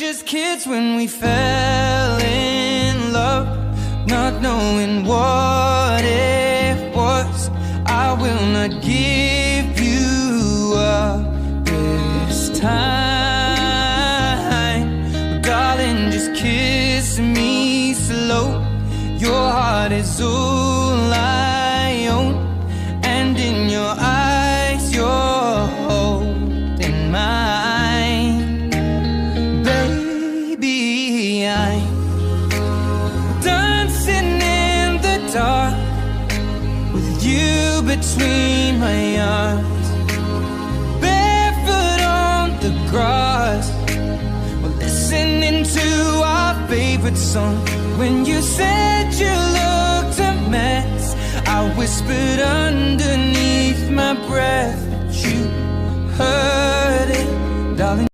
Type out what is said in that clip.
just kids when we fell in love, not knowing what it was. I will not give you up this time, but darling, just kiss me slow. Your heart is all I own, and in your eyes you're holding mine. Baby, I'm dancing in the dark with you between my arms, barefoot on the grass. We're listening to our favorite song. When you said you looked a mess, I whispered underneath my breath that you heard it, darling.